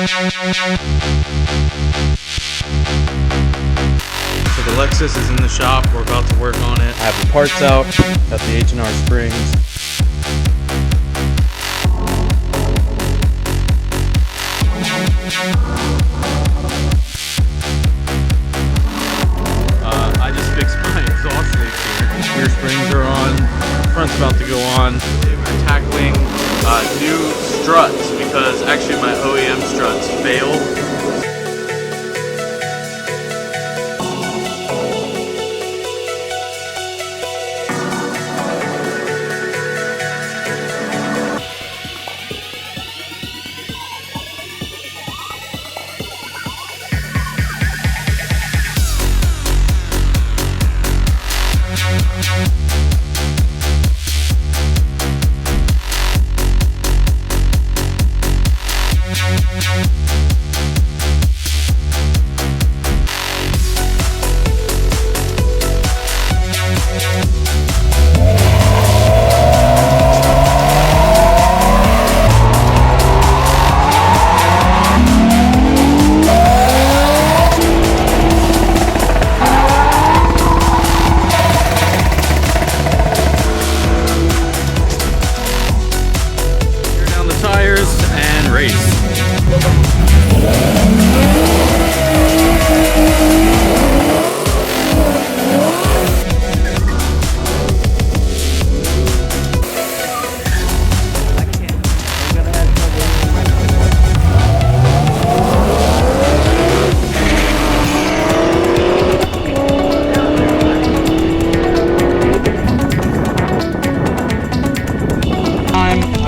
So the Lexus is in the shop. We're about to work on it. I have the parts out. Got the H&R springs. I just fixed my exhaust leak here. Rear springs are on. Front's about to go on. We're tackling new struts because actually my OEM struts failed.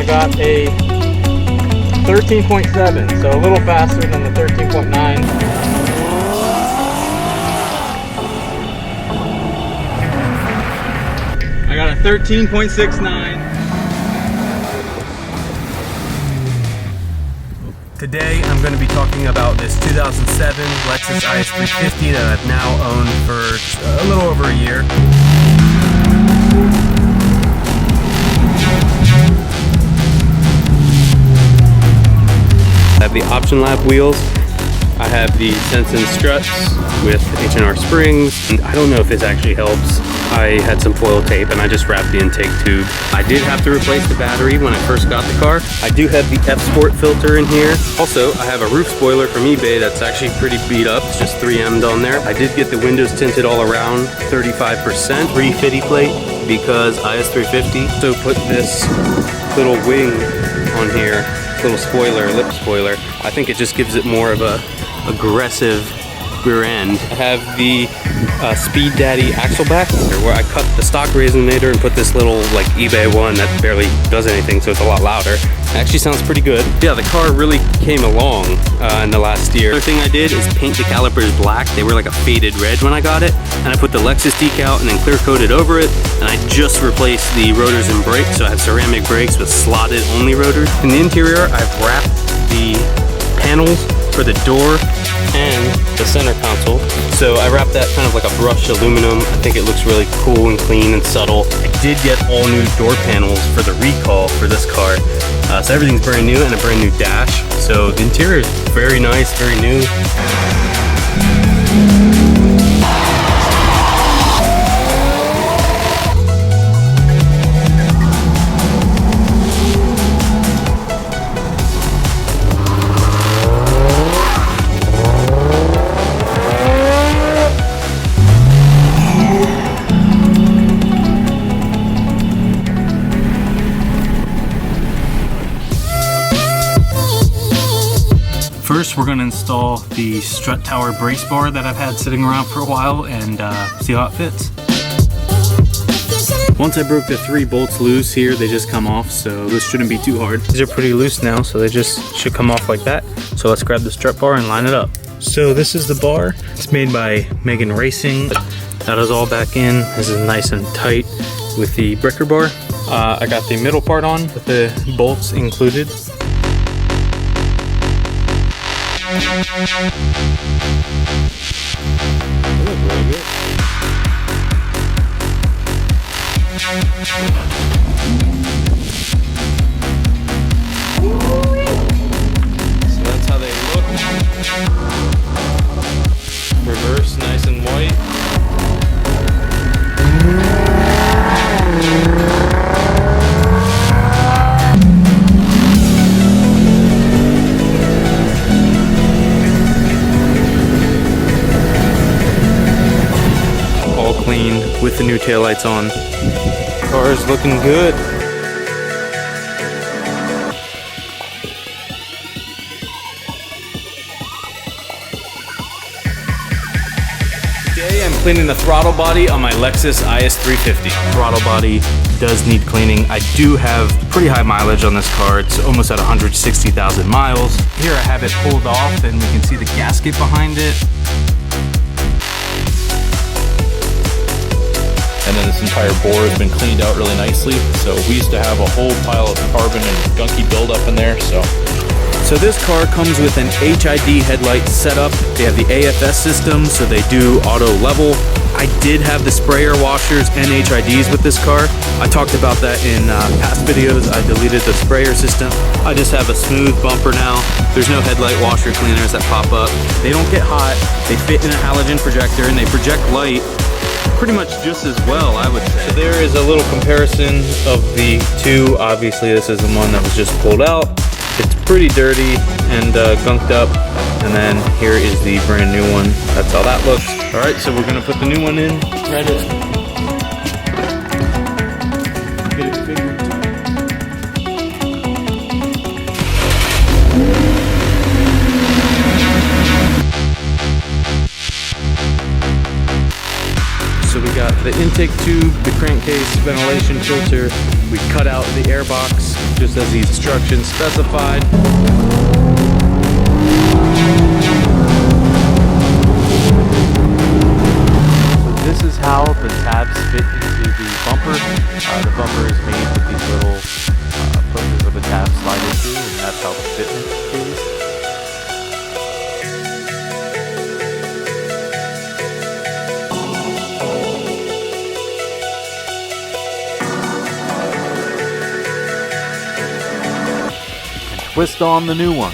Got a 13.7, so a little faster than the 13.9. I got a 13.69. Today I'm going to be talking about this 2007 Lexus IS350 that I've now owned for a little over a year. I have the OPTIONLAB wheels. I have the Sensen Struts with H&R springs. And I don't know if this actually helps. I had some foil tape and I just wrapped the intake tube. I did have to replace the battery when I first got the car. I do have the Fsport filter in here. Also, I have a roof spoiler from eBay that's actually pretty beat up. It's just 3M'd on there. I did get the windows tinted all around 35%. Refitty plate because IS350. So put this little wing on here. Little spoiler, lip spoiler. I think it just gives it more of a aggressive rear end. I have the Speed Daddy AXLEBACK where I cut the stock resonator and put this little like eBay one that barely does anything, so it's a lot louder. It actually sounds pretty good. Yeah, the car really came along in the last year. Another thing I did is paint the calipers black. They were like a faded red when I got it, and I put the Lexus decal and then clear coated over it, and I just replaced the rotors and brakes, so I have ceramic brakes with slotted only rotors. In the interior, I've wrapped the panels for the door and the center console. So I wrapped that kind of like a brushed aluminum. I think it looks really cool and clean and subtle. I did get all new door panels for the recall for this car. So everything's brand new and a brand new dash. So the interior is very nice, very new. First, we're going to install the strut tower brace bar that I've had sitting around for a while and see how it fits. Once I broke the 3 bolts loose here, they just come off, so this shouldn't be too hard. These are pretty loose now, so they just should come off like that. So let's grab the strut bar and line it up. So this is the bar. It's made by Megan Racing. That is all back in. This is nice and tight with the breaker bar. I got the middle part on with the bolts included. So that's how they look. with the new taillights on. Car is looking good. Today I'm cleaning the throttle body on my Lexus IS350. Throttle body does need cleaning. I do have pretty high mileage on this car. It's almost at 160,000 miles. Here I have it pulled off and we can see the gasket behind it. And then this entire bore has been cleaned out really nicely. So we used to have a whole pile of carbon and gunky buildup in there. So this car comes with an HID headlight setup. They have the AFS system, so they do auto level. I did have the sprayer washers and HIDs with this car. I talked about that in past videos. I deleted the sprayer system. I just have a smooth bumper now. There's no headlight washer cleaners that pop up. They don't get hot. They fit in a halogen projector and they project light pretty much just as well, I would say. So there is a little comparison of the two. Obviously, this is the one that was just pulled out. It's pretty dirty and gunked up. And then here is the brand new one. That's how that looks. All right, so we're gonna put the new one in. Thread it. Get it figured too. So we got the intake tube, the crankcase, ventilation filter. We cut out the air box just as the instructions specified. So this is how the tabs fit into the bumper. The bumper is made with these little places where the tabs slide into, and that's how the fitment is. Twist on the new one.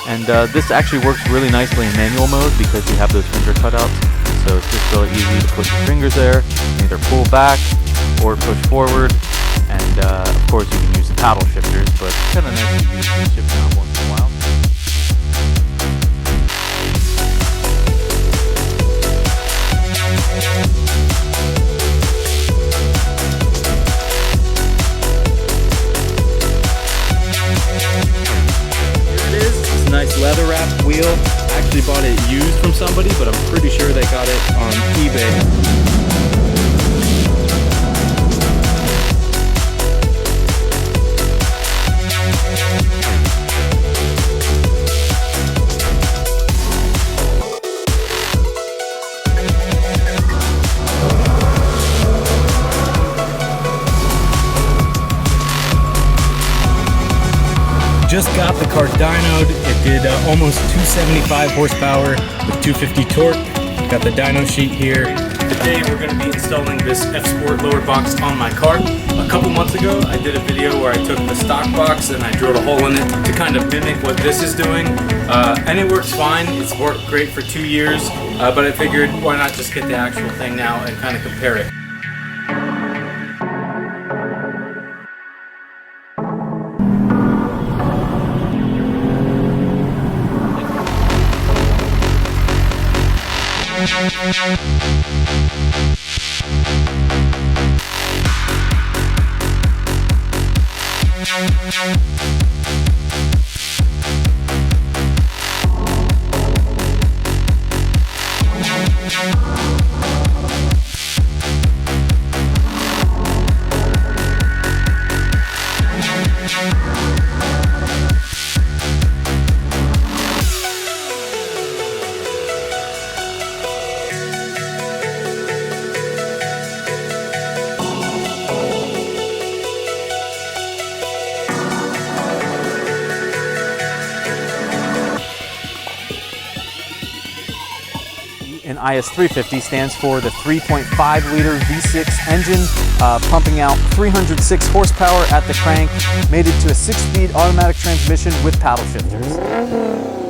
And this actually works really nicely in manual mode because you have those finger cutouts. So it's just really easy to put your fingers there, either pull back or push forward. And of course you can use the paddle shifters, but it's kind of nice to use the shift knob once in a while. Nice leather wrapped wheel. I actually bought it used from somebody, but I'm pretty sure they got it on eBay. Just got the car dynoed. It did almost 275 horsepower with 250 torque. Got the dyno sheet here. Today we're going to be installing this Fsport Lower Box on my car. A couple months ago I did a video where I took the stock box and I drilled a hole in it to kind of mimic what this is doing. And it works fine. It's worked great for 2 years. But I figured why not just get the actual thing now and kind of compare it. An IS350 stands for the 3.5 liter V6 engine, pumping out 306 horsepower at the crank, mated to a 6-speed automatic transmission with paddle shifters.